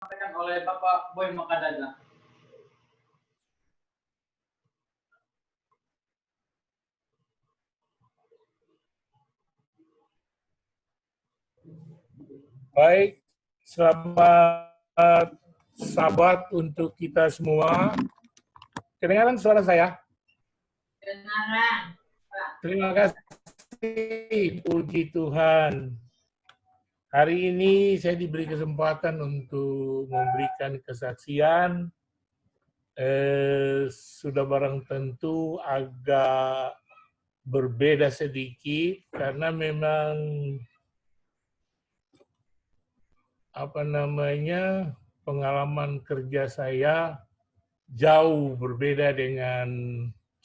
disampaikan oleh Bapak Boy Makadada. Baik, selamat Sabat untuk kita semua. Kedengaran suara saya? Kedengaran. Terima kasih, puji Tuhan. Hari ini saya diberi kesempatan untuk memberikan kesaksian. Sudah barang tentu agak berbeda sedikit karena memang pengalaman kerja saya jauh berbeda dengan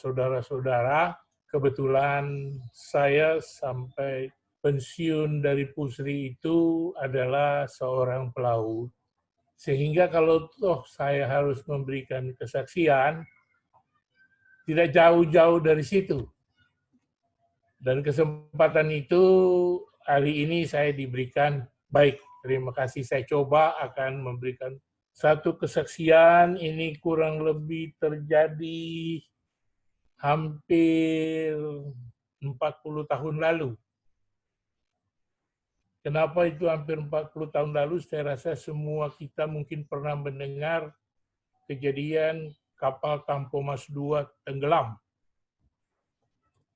saudara-saudara. Kebetulan saya sampai pensiun dari Pusri itu adalah seorang pelaut. Sehingga kalau toh saya harus memberikan kesaksian, tidak jauh-jauh dari situ. Dan kesempatan itu hari ini saya diberikan. Baik, terima kasih. Saya coba akan memberikan satu kesaksian. Ini kurang lebih terjadi hampir 40 tahun lalu. Kenapa itu hampir 40 tahun lalu? Saya rasa semua kita mungkin pernah mendengar kejadian kapal Tampomas II tenggelam.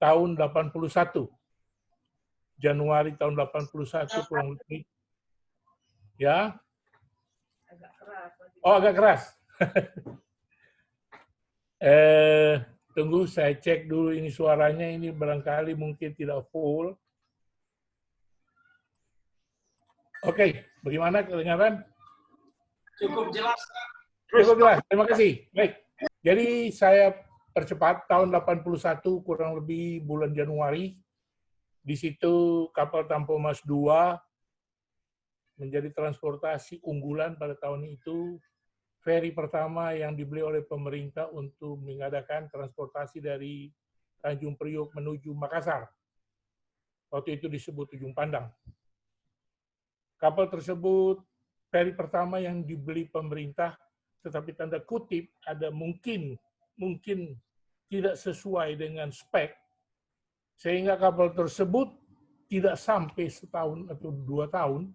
Tahun 81. Januari tahun 81 kurang lebih. Ya. Agak keras. Oh, agak keras. Tunggu saya cek dulu ini suaranya, ini barangkali mungkin tidak full. Oke, bagaimana kedengaran? Cukup jelas. Cukup jelas, terima kasih. Baik, jadi saya percepat tahun 81 kurang lebih bulan Januari. Di situ kapal Tampomas II menjadi transportasi unggulan pada tahun itu. Feri pertama yang dibeli oleh pemerintah untuk mengadakan transportasi dari Tanjung Priok menuju Makassar. Waktu itu disebut Ujung Pandang. Kapal tersebut feri pertama yang dibeli pemerintah, tetapi tanda kutip ada mungkin tidak sesuai dengan spek, sehingga kapal tersebut tidak sampai setahun atau 2 tahun,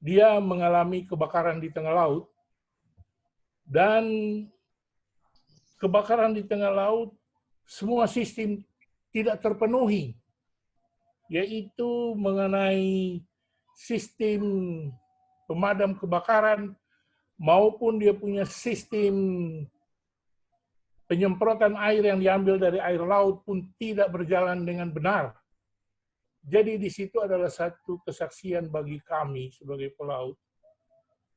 dia mengalami kebakaran di tengah laut. Dan kebakaran di tengah laut, semua sistem tidak terpenuhi, yaitu mengenai sistem pemadam kebakaran maupun dia punya sistem penyemprotan air yang diambil dari air laut pun tidak berjalan dengan benar. Jadi di situ adalah satu kesaksian bagi kami sebagai pelaut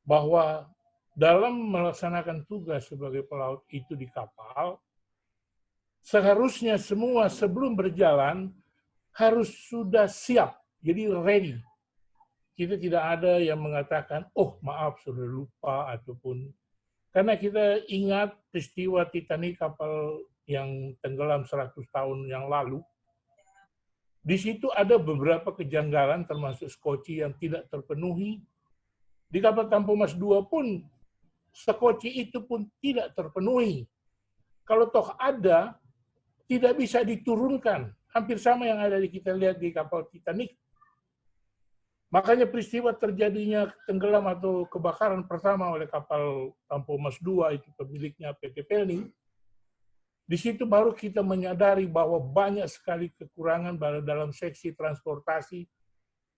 bahwa dalam melaksanakan tugas sebagai pelaut itu di kapal, seharusnya semua sebelum berjalan harus sudah siap, jadi ready. Kita tidak ada yang mengatakan, oh maaf sudah lupa, ataupun karena kita ingat peristiwa Titanic, kapal yang tenggelam 100 tahun yang lalu. Di situ ada beberapa kejanggalan termasuk skoci yang tidak terpenuhi. Di kapal Tampomas II pun skoci itu pun tidak terpenuhi. Kalau toh ada, tidak bisa diturunkan. Hampir sama yang ada kita lihat di kapal Titanic. Makanya peristiwa terjadinya tenggelam atau kebakaran pertama oleh kapal Tampomas II itu pemiliknya PT Pelni. Di situ baru kita menyadari bahwa banyak sekali kekurangan dalam seksi transportasi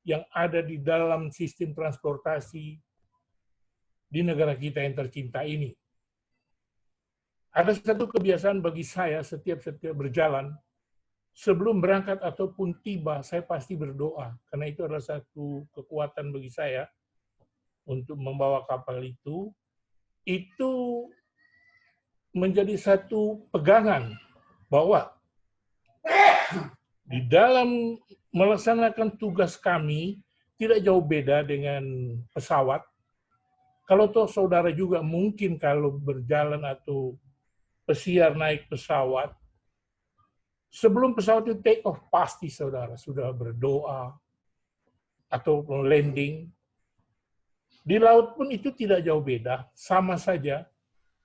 yang ada di dalam sistem transportasi di negara kita yang tercinta ini. Ada satu kebiasaan bagi saya setiap berjalan, sebelum berangkat ataupun tiba, saya pasti berdoa. Karena itu adalah satu kekuatan bagi saya untuk membawa kapal itu menjadi satu pegangan bahwa di dalam melaksanakan tugas kami tidak jauh beda dengan pesawat. Kalau toh saudara juga mungkin kalau berjalan atau pesiar naik pesawat, sebelum pesawat itu take off, pasti saudara sudah berdoa atau landing. Di laut pun itu tidak jauh beda, sama saja.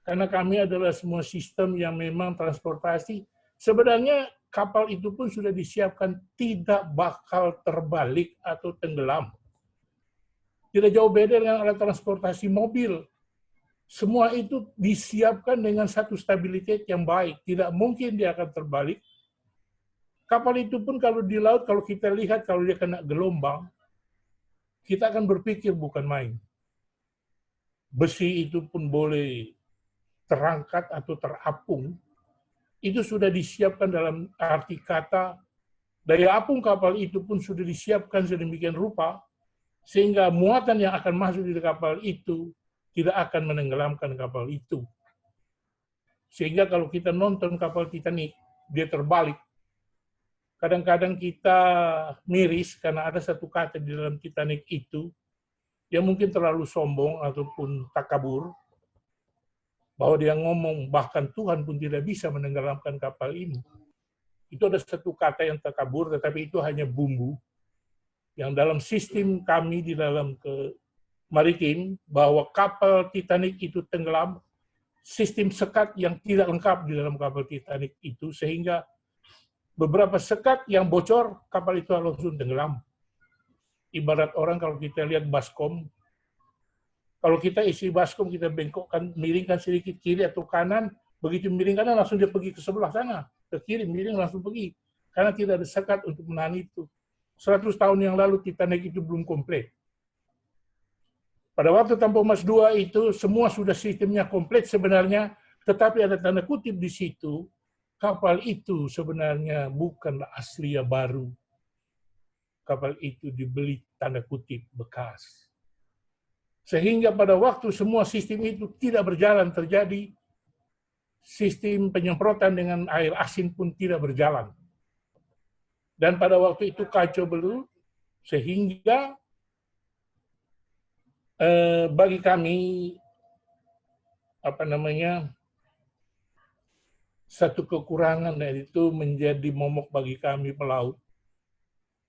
Karena kami adalah semua sistem yang memang transportasi. Sebenarnya kapal itu pun sudah disiapkan tidak bakal terbalik atau tenggelam. Tidak jauh beda dengan alat transportasi mobil. Semua itu disiapkan dengan satu stabilitas yang baik. Tidak mungkin dia akan terbalik. Kapal itu pun kalau di laut, kalau kita lihat, kalau dia kena gelombang, kita akan berpikir bukan main. Besi itu pun boleh terangkat atau terapung. Itu sudah disiapkan dalam arti kata, daya apung kapal itu pun sudah disiapkan sedemikian rupa, sehingga muatan yang akan masuk di kapal itu tidak akan menenggelamkan kapal itu. Sehingga kalau kita nonton kapal Titanic, dia terbalik. Kadang-kadang kita miris karena ada satu kata di dalam Titanic itu yang mungkin terlalu sombong ataupun takabur, bahwa dia ngomong bahkan Tuhan pun tidak bisa menenggelamkan kapal ini. Itu ada satu kata yang takabur, tetapi itu hanya bumbu yang dalam sistem kami di dalam maritim, bahwa kapal Titanic itu tenggelam, sistem sekat yang tidak lengkap di dalam kapal Titanic itu, sehingga beberapa sekat yang bocor, kapal itu langsung tenggelam. Ibarat orang kalau kita lihat baskom, kalau kita isi baskom, kita bengkokkan, miringkan sedikit kiri atau kanan, begitu miring kanan langsung dia pergi ke sebelah sana, ke kiri, miring langsung pergi. Karena tidak ada sekat untuk menahan itu. 100 tahun yang lalu Titanic itu belum komplit. Pada waktu Tampo Mas II itu, semua sudah sistemnya komplit sebenarnya, tetapi ada tanda kutip di situ, kapal itu sebenarnya bukanlah asli ya baru. Kapal itu dibeli tanda kutip bekas. Sehingga pada waktu semua sistem itu tidak berjalan, terjadi sistem penyemprotan dengan air asin pun tidak berjalan. Dan pada waktu itu kacau belut, sehingga bagi kami satu kekurangan, dan itu menjadi momok bagi kami pelaut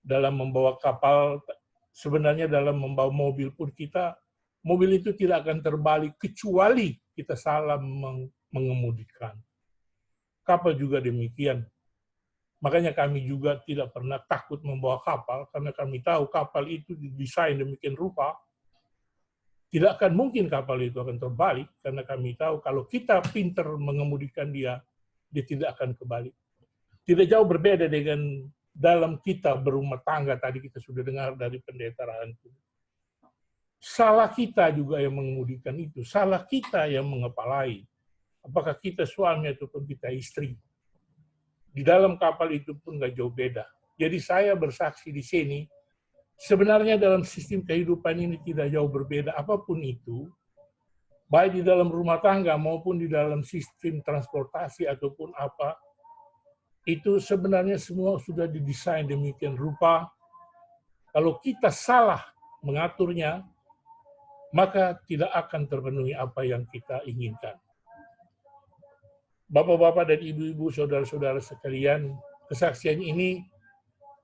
dalam membawa kapal. Sebenarnya dalam membawa mobil pun mobil itu tidak akan terbalik kecuali kita salah mengemudikan. Kapal juga demikian. Makanya kami juga tidak pernah takut membawa kapal, karena kami tahu kapal itu didesain demikian rupa, tidak akan mungkin kapal itu akan terbalik, karena kami tahu kalau kita pintar mengemudikan dia tidak akan kebalik. Tidak jauh berbeda dengan dalam kita berumah tangga, tadi kita sudah dengar dari pendeta Rahantu. Salah kita juga yang mengemudikan itu, salah kita yang mengepalai. Apakah kita suami ataupun kita istri. Di dalam kapal itu pun nggak jauh beda. Jadi saya bersaksi di sini, sebenarnya dalam sistem kehidupan ini tidak jauh berbeda apapun itu, baik di dalam rumah tangga maupun di dalam sistem transportasi ataupun apa, itu sebenarnya semua sudah didesain demikian rupa. Kalau kita salah mengaturnya, maka tidak akan terpenuhi apa yang kita inginkan. Bapak-bapak dan ibu-ibu, saudara-saudara sekalian, kesaksian ini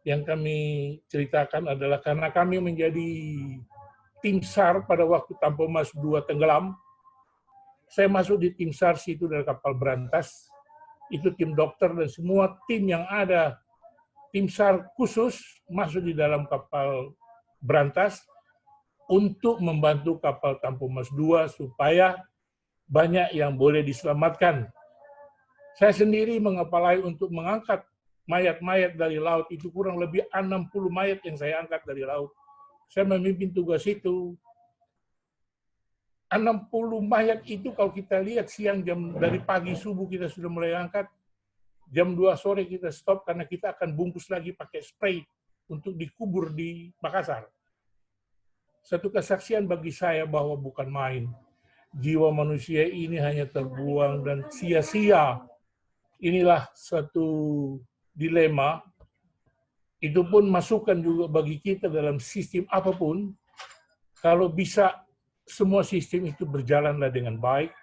yang kami ceritakan adalah karena kami menjadi tim SAR pada waktu Tampo Mas II tenggelam. Saya masuk di tim SAR situ dari kapal berantas. Itu tim dokter dan semua tim yang ada, tim SAR khusus masuk di dalam kapal berantas untuk membantu kapal Tampo Mas II supaya banyak yang boleh diselamatkan. Saya sendiri mengepalai untuk mengangkat mayat-mayat dari laut, itu kurang lebih 60 mayat yang saya angkat dari laut. Saya memimpin tugas itu. 60 mayat itu kalau kita lihat siang dari pagi subuh kita sudah mulai angkat, jam 2 sore kita stop karena kita akan bungkus lagi pakai spray untuk dikubur di Makassar. Satu kesaksian bagi saya bahwa bukan main. Jiwa manusia ini hanya terbuang dan sia-sia. Inilah suatu dilema. Itu pun masukan juga bagi kita dalam sistem apapun. Kalau bisa semua sistem itu berjalanlah dengan baik.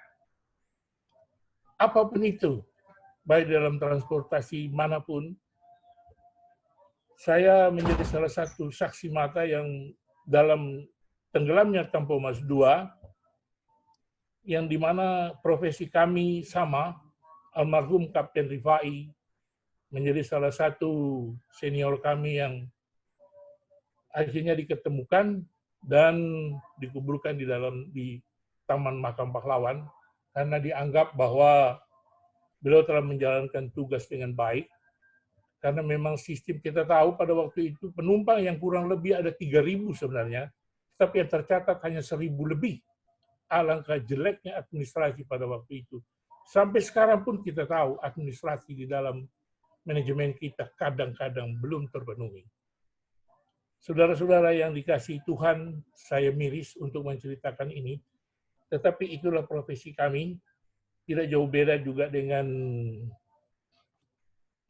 Apapun itu, baik dalam transportasi manapun. Saya menjadi salah satu saksi mata yang dalam tenggelamnya Tampo Mas II, yang dimana profesi kami sama, almarhum Kapten Rifai menjadi salah satu senior kami yang akhirnya diketemukan dan dikuburkan di Taman Makam Pahlawan karena dianggap bahwa beliau telah menjalankan tugas dengan baik. Karena memang sistem kita tahu pada waktu itu penumpang yang kurang lebih ada 3.000 sebenarnya, tapi yang tercatat hanya 1.000 lebih. Alangkah jeleknya administrasi pada waktu itu. Sampai sekarang pun kita tahu administrasi di dalam manajemen kita kadang-kadang belum terpenuhi. Saudara-saudara yang dikasihi Tuhan, saya miris untuk menceritakan ini, tetapi itulah profesi kami. Tidak jauh beda juga dengan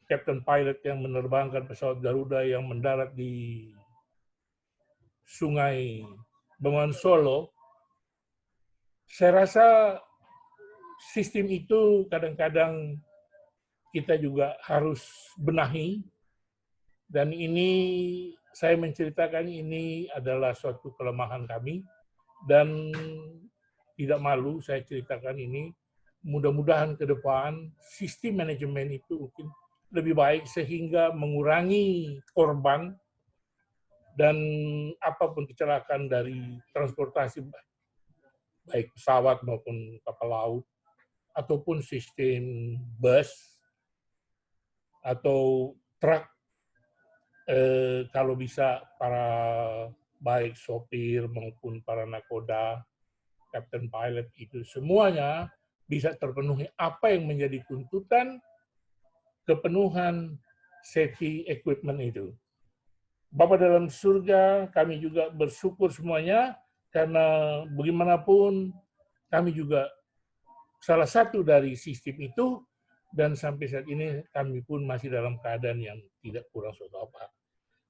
Captain Pilot yang menerbangkan pesawat Garuda yang mendarat di Sungai Bengawan Solo. Saya rasa sistem itu kadang-kadang kita juga harus benahi, dan ini saya menceritakan ini adalah suatu kelemahan kami, dan tidak malu saya ceritakan ini. Mudah-mudahan ke depan sistem manajemen itu mungkin lebih baik sehingga mengurangi korban dan apapun kecelakaan dari transportasi baik pesawat maupun kapal laut, ataupun sistem bus atau truk, kalau bisa para baik sopir maupun para nakoda, Captain Pilot itu semuanya bisa terpenuhi apa yang menjadi tuntutan kepenuhan safety equipment itu. Bapa dalam surga, kami juga bersyukur semuanya karena bagaimanapun kami juga salah satu dari sistem itu, dan sampai saat ini kami pun masih dalam keadaan yang tidak kurang suatu apa.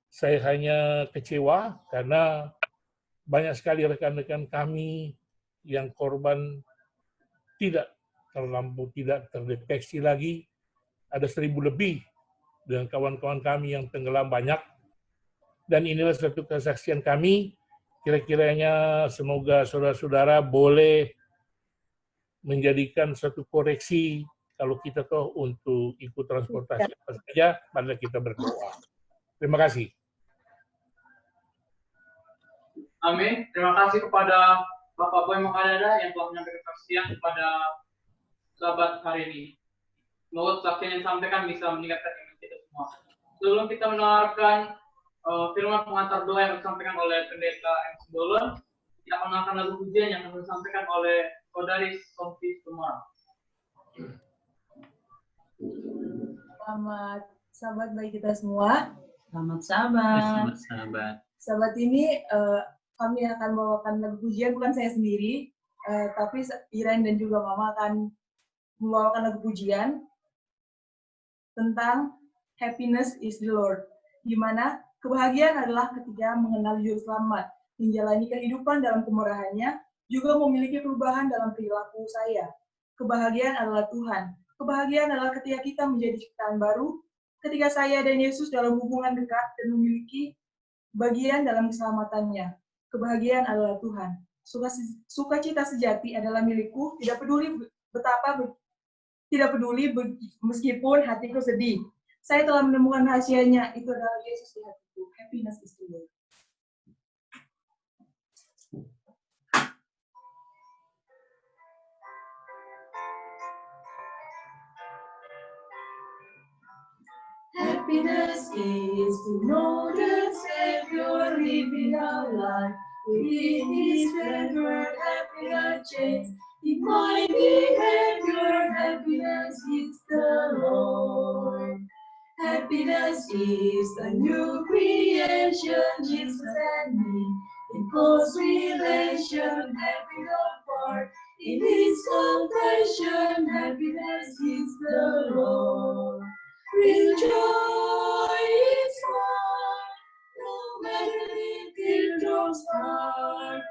Saya hanya kecewa karena banyak sekali rekan-rekan kami yang korban tidak terdeteksi lagi. Ada 1.000 lebih dengan kawan-kawan kami yang tenggelam banyak. Dan inilah satu kesaksian kami. Kira-kiranya semoga saudara-saudara boleh menjadikan satu koreksi kalau kita toh untuk ikut transportasi apa saja, pada kita berdoa. Terima kasih. Amin. Terima kasih kepada Bapak Boy Makadada yang telah menyampaikan kesaksian kepada sahabat hari ini. Semoga kesaksian yang disampaikan bisa meningkatkan iman kita semua. Sebelum kita mendengarkan firman pengantar doa yang disampaikan oleh Pendeta M. Simbolon, kita akan mendengarkan lagu pujian yang akan disampaikan oleh Saudari Sompi Sumorang. Selamat sahabat baik kita semua. Selamat sahabat. Sahabat ini kami akan membawakan lagu pujian, bukan saya sendiri, tapi Iren dan juga Mama akan membawakan lagu pujian tentang Happiness is the Lord, di mana kebahagiaan adalah ketika mengenal Juru Selamat, menjalani kehidupan dalam kemurahannya, juga memiliki perubahan dalam perilaku saya. Kebahagiaan adalah Tuhan. Kebahagiaan adalah ketika kita menjadi ciptaan baru, ketika saya dan Yesus dalam hubungan dekat dan memiliki bagian dalam keselamatannya. Kebahagiaan adalah Tuhan. Sukacita sejati adalah milikku, tidak peduli meskipun hatiku sedih. Saya telah menemukan rahasianya, itu adalah Yesus di hatiku. Happiness is the Lord. Happiness is to know the Savior living our life. Within His word, happiness change. In my behavior, happiness is the Lord. Happiness is a new creation, Jesus and me. In close relation, happy apart. In His compassion, happiness is the Lord. Real joy is mine, no matter if teardrops start.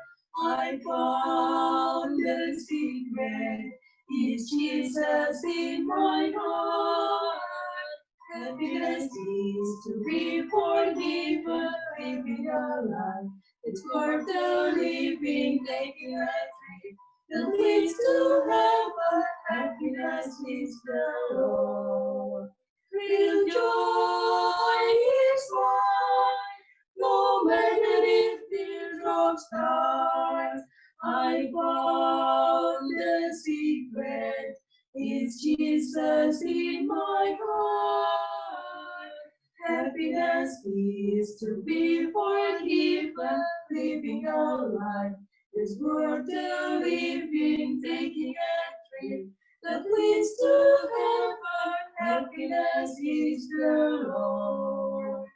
I found the secret, is Jesus in my heart. Happiness is to be forgiven, living a life It's worth the living, taking a trip that leads to heaven. Happiness is the Lord. Real joy is mine, no matter if teardrops start. I found the secret, it's Jesus in my heart. Happiness is to be forgiven, living a life is worth the living, taking a trip that leads to heaven. Happiness is the Lord.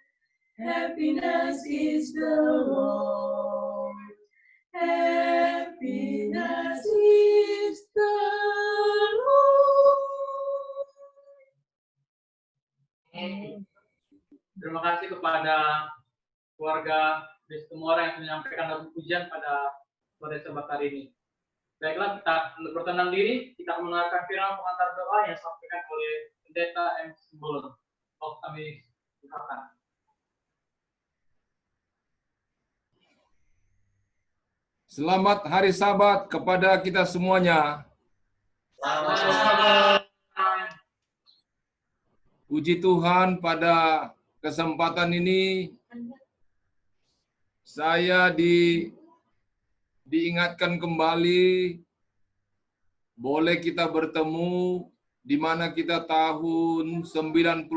Happiness is the Lord. Happiness is the Lord. Terima kasih kepada keluarga Destumora yang menyampaikan lagu pujian pada sore Sabat hari ini. Baiklah, kita bertenang diri, kita mendengarkan firman pengantar doa yang disampaikan oleh Pendeta M. Simbolon. Oh, kami silakan. Selamat hari Sabat kepada kita semuanya. Selamat Sabat. Puji Tuhan, pada kesempatan ini saya diingatkan kembali boleh kita bertemu di mana kita tahun 92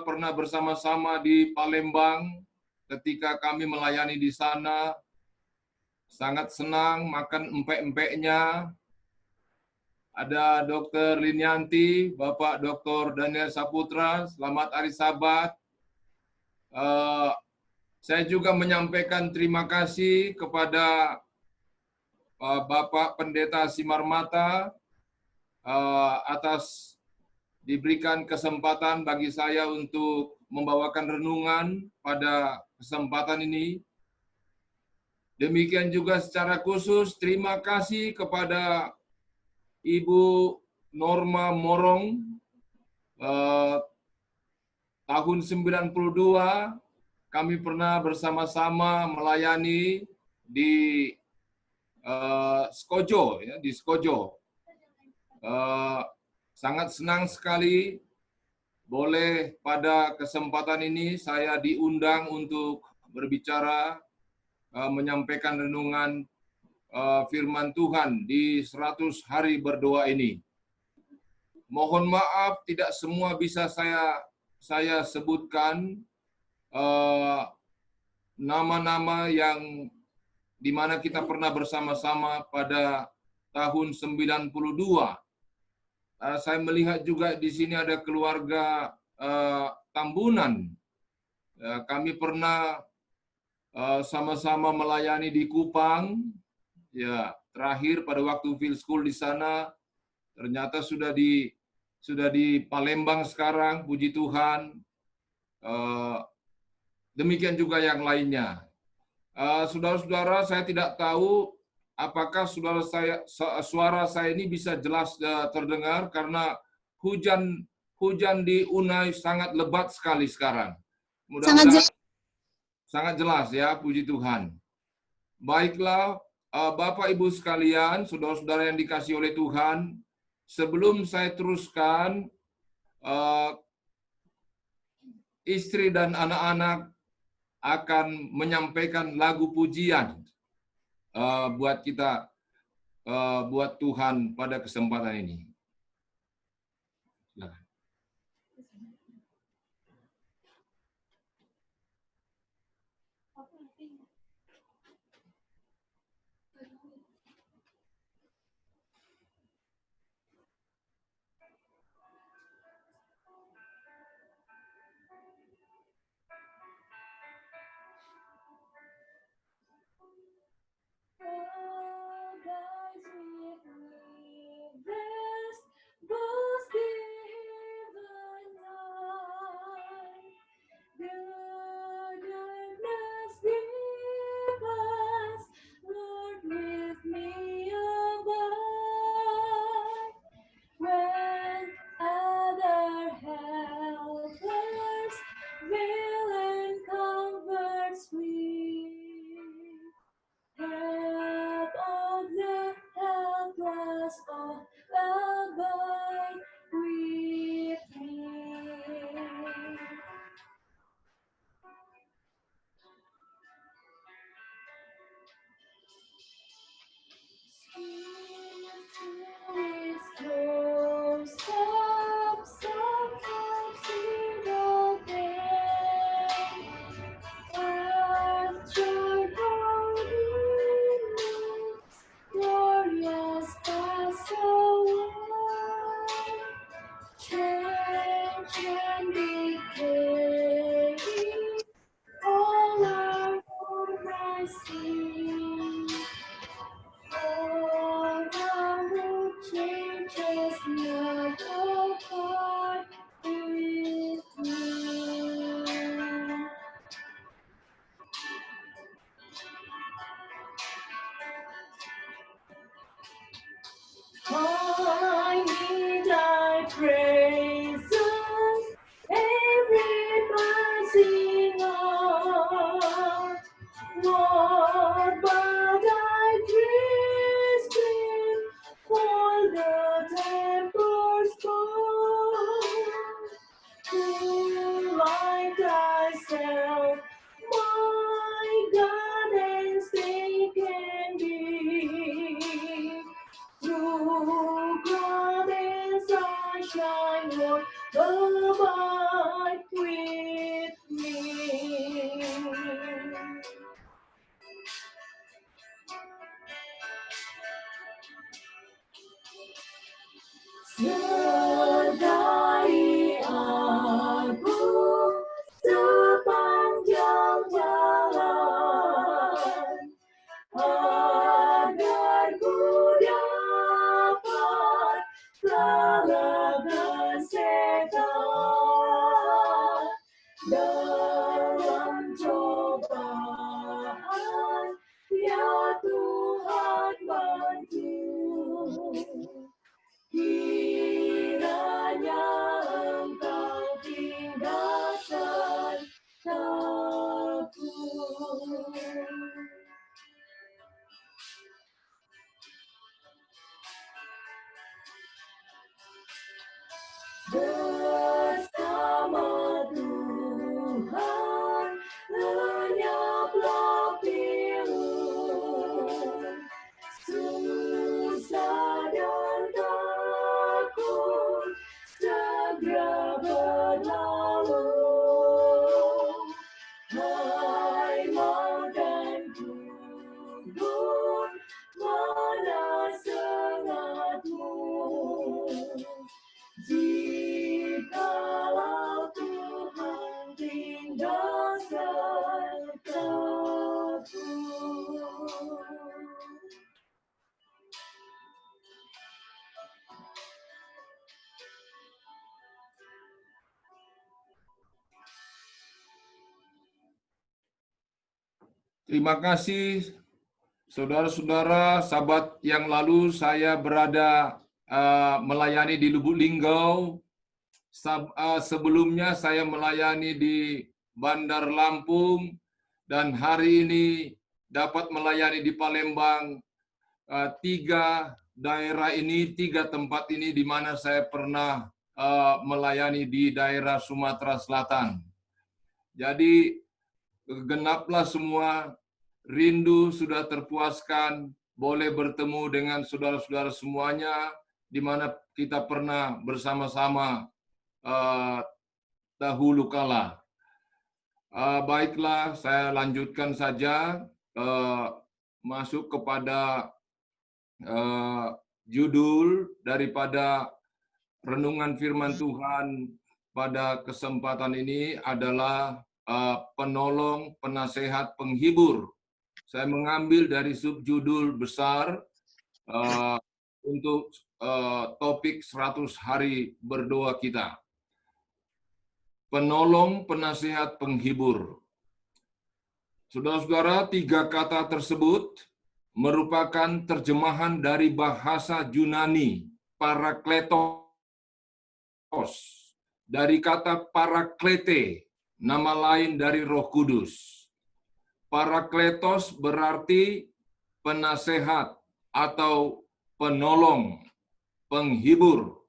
pernah bersama-sama di Palembang ketika kami melayani di sana. Sangat senang makan empek-empeknya. Ada Dr. Linianti, Bapak Dr. Daniel Saputra, selamat hari Sabat. Saya juga menyampaikan terima kasih kepada Bapak Pendeta Simarmata atas diberikan kesempatan bagi saya untuk membawakan renungan pada kesempatan ini. Demikian juga secara khusus terima kasih kepada Ibu Norma Morong, tahun 92 kami pernah bersama-sama melayani di Skojo, ya, di Skojo. Sangat senang sekali boleh pada kesempatan ini saya diundang untuk berbicara, menyampaikan renungan firman Tuhan di 100 hari berdoa ini. Mohon maaf tidak semua bisa saya sebutkan nama-nama yang di mana kita pernah bersama-sama pada tahun 92. Saya melihat juga di sini ada keluarga Tambunan. Kami pernah sama-sama melayani di Kupang. Ya, terakhir pada waktu field school di sana, ternyata sudah di Palembang sekarang, puji Tuhan. Demikian juga yang lainnya. Saudara-saudara, saya tidak tahu apakah suara saya ini bisa jelas terdengar karena hujan di Unai sangat lebat sekali sekarang. Mudah-mudahan sangat jelas ya, puji Tuhan. Baiklah, Bapak Ibu sekalian, saudara-saudara yang dikasihi oleh Tuhan, sebelum saya teruskan, istri dan anak-anak akan menyampaikan lagu pujian buat kita, buat Tuhan pada kesempatan ini. Silakan. I need thy praises every passing hour. Lord, but thy grace will all the tempers burn. To like thyself, my God, and stay can be. Through cloud and sunshine, Lord, abide with me. Sedai aku sepanjang jalan, agar ku dapat kalahkan setan dalam cobaan. Ya Tuhan, bantu. Kiranya Engkau tinggalkan aku. Bersama Tuhan lenyaplah pilu, susah dan takut segera berlalu. Hai maut dan kubur, mana sengatmu? Jikalau Tuhan tinggal sertaku. Terima kasih, saudara-saudara. Sabat yang lalu saya berada melayani di Lubuk Linggau. Sebelumnya saya melayani di Bandar Lampung, dan hari ini dapat melayani di Palembang. Tiga daerah ini, tiga tempat ini di mana saya pernah melayani di daerah Sumatera Selatan. Jadi genaplah semua, rindu sudah terpuaskan, boleh bertemu dengan saudara-saudara semuanya, di mana kita pernah bersama-sama dahulu kala. Baiklah, saya lanjutkan saja, masuk kepada judul daripada renungan firman Tuhan pada kesempatan ini adalah penolong, penasehat, penghibur. Saya mengambil dari subjudul besar untuk topik 100 hari berdoa kita. Penolong, penasehat, penghibur. Saudara-saudara, tiga kata tersebut merupakan terjemahan dari bahasa Yunani, parakletos, dari kata paraklete, nama lain dari Roh Kudus. Parakletos berarti penasehat atau penolong, penghibur.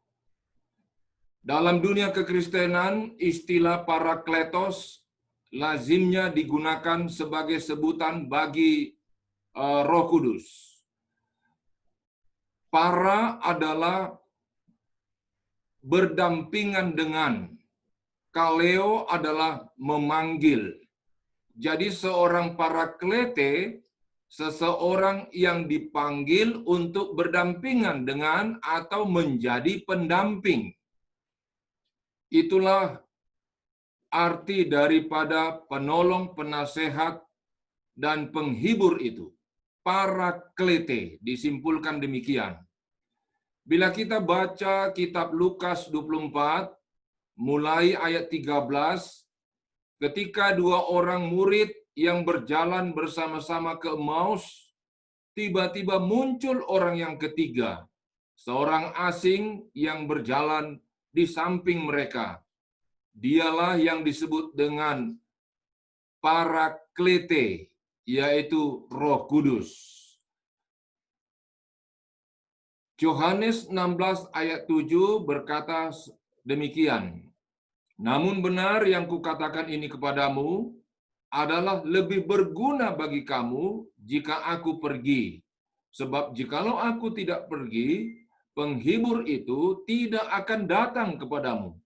Dalam dunia kekristenan, istilah parakletos lazimnya digunakan sebagai sebutan bagi Roh Kudus. Para adalah berdampingan dengan, kaleo adalah memanggil. Jadi seorang paraklete, seseorang yang dipanggil untuk berdampingan dengan atau menjadi pendamping. Itulah arti daripada penolong, penasehat, dan penghibur itu. Paraklete, disimpulkan demikian. Bila kita baca kitab Lukas 24, mulai ayat 13, ketika dua orang murid yang berjalan bersama-sama ke Emmaus, tiba-tiba muncul orang yang ketiga, seorang asing yang berjalan di samping mereka. Dialah yang disebut dengan Paraklete, yaitu Roh Kudus. Yohanes 16 ayat 7 berkata demikian. Namun benar yang kukatakan ini kepadamu adalah lebih berguna bagi kamu jika aku pergi. Sebab jikalau aku tidak pergi, penghibur itu tidak akan datang kepadamu.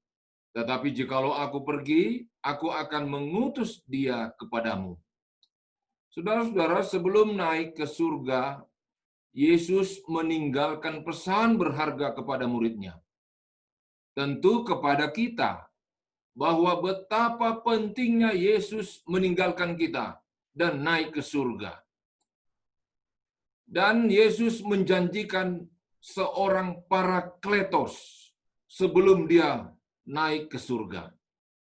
Tetapi jikalau aku pergi, aku akan mengutus dia kepadamu. Saudara-saudara, sebelum naik ke surga, Yesus meninggalkan pesan berharga kepada muridnya. Tentu kepada kita, bahwa betapa pentingnya Yesus meninggalkan kita dan naik ke surga. Dan Yesus menjanjikan seorang Parakletos sebelum dia naik ke surga,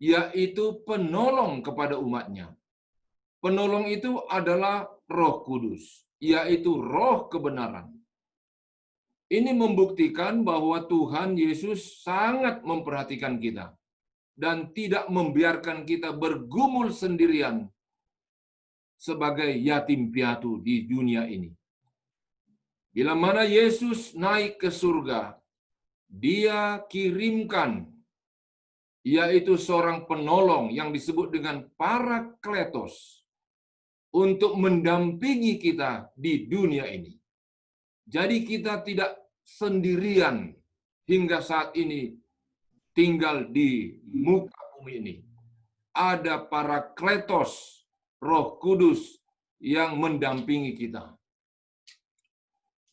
yaitu penolong kepada umatnya. Penolong itu adalah Roh Kudus, yaitu roh kebenaran. Ini membuktikan bahwa Tuhan Yesus sangat memperhatikan kita dan tidak membiarkan kita bergumul sendirian sebagai yatim piatu di dunia ini. Bila mana Yesus naik ke surga, dia kirimkan, yaitu seorang penolong yang disebut dengan Parakletos, untuk mendampingi kita di dunia ini. Jadi kita tidak sendirian hingga saat ini tinggal di muka bumi ini. Ada Parakletos, Roh Kudus yang mendampingi kita.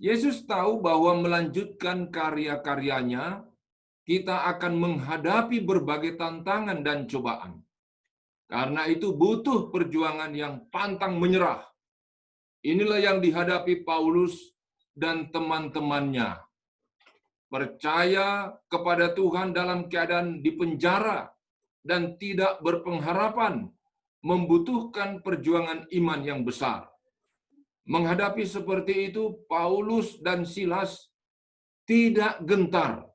Yesus tahu bahwa melanjutkan karya-karyanya, kita akan menghadapi berbagai tantangan dan cobaan. Karena itu butuh perjuangan yang pantang menyerah. Inilah yang dihadapi Paulus dan teman-temannya. Percaya kepada Tuhan dalam keadaan dipenjara dan tidak berpengharapan, membutuhkan perjuangan iman yang besar. Menghadapi seperti itu, Paulus dan Silas tidak gentar.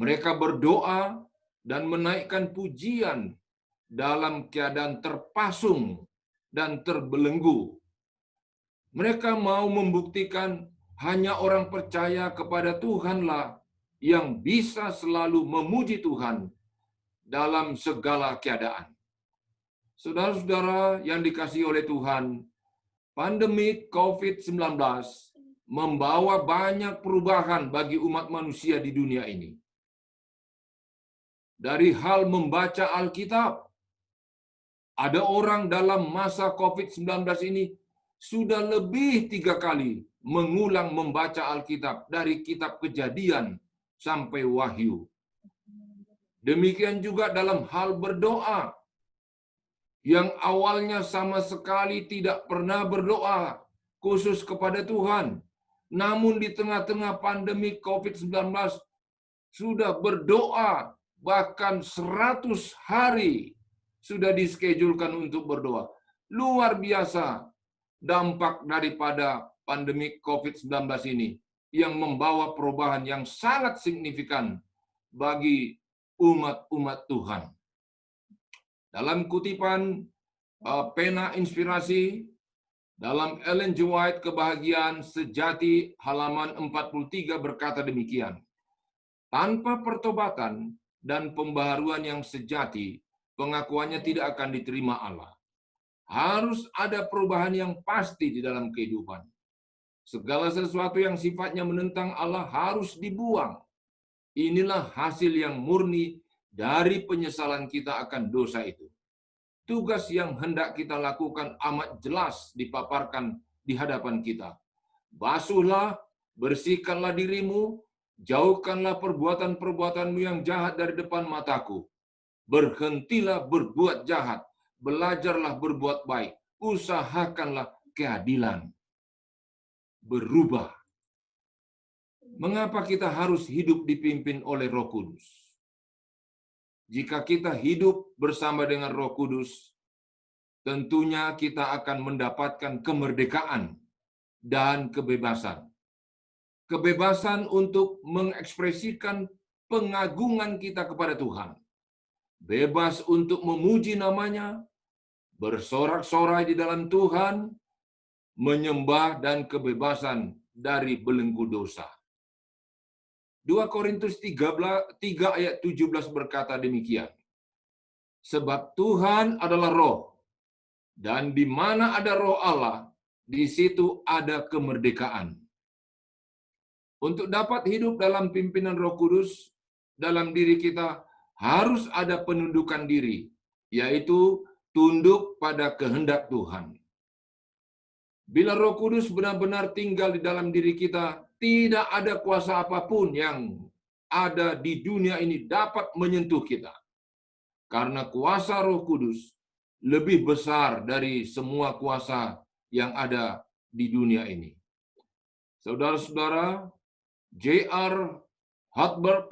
Mereka berdoa dan menaikkan pujian dalam keadaan terpasung dan terbelenggu. Mereka mau membuktikan hanya orang percaya kepada Tuhanlah yang bisa selalu memuji Tuhan dalam segala keadaan. Saudara-saudara yang dikasihi oleh Tuhan, pandemi COVID-19 membawa banyak perubahan bagi umat manusia di dunia ini. Dari hal membaca Alkitab, ada orang dalam masa COVID-19 ini sudah lebih 3 kali mengulang membaca Alkitab dari kitab Kejadian sampai Wahyu. Demikian juga dalam hal berdoa, yang awalnya sama sekali tidak pernah berdoa khusus kepada Tuhan. Namun di tengah-tengah pandemi COVID-19 sudah berdoa, bahkan 100 hari sudah dischedulkan untuk berdoa. Luar biasa dampak daripada pandemi COVID-19 ini yang membawa perubahan yang sangat signifikan bagi umat-umat Tuhan. Dalam kutipan pena inspirasi, dalam Ellen G. White, Kebahagiaan Sejati, halaman 43 berkata demikian. Tanpa pertobatan dan pembaharuan yang sejati, pengakuannya tidak akan diterima Allah. Harus ada perubahan yang pasti di dalam kehidupan. Segala sesuatu yang sifatnya menentang Allah harus dibuang. Inilah hasil yang murni dari penyesalan kita akan dosa itu. Tugas yang hendak kita lakukan amat jelas dipaparkan di hadapan kita. Basuhlah, bersihkanlah dirimu, jauhkanlah perbuatan-perbuatanmu yang jahat dari depan mataku. Berhentilah berbuat jahat, belajarlah berbuat baik, usahakanlah keadilan. Berubah. Mengapa kita harus hidup dipimpin oleh Roh Kudus? Jika kita hidup bersama dengan Roh Kudus, tentunya kita akan mendapatkan kemerdekaan dan kebebasan. kebebasan untuk mengekspresikan pengagungan kita kepada Tuhan, bebas untuk memuji namanya, bersorak-sorai di dalam Tuhan, menyembah, dan kebebasan dari belenggu dosa. 2 Korintus 3 ayat 17 berkata demikian. Sebab Tuhan adalah roh, dan di mana ada roh Allah, di situ ada kemerdekaan. Untuk dapat hidup dalam pimpinan Roh Kudus, dalam diri kita harus ada penundukan diri, yaitu tunduk pada kehendak Tuhan. Bila Roh Kudus benar-benar tinggal di dalam diri kita, tidak ada kuasa apapun yang ada di dunia ini dapat menyentuh kita. Karena kuasa Roh Kudus lebih besar dari semua kuasa yang ada di dunia ini. Saudara-saudara, J.R. Hartberg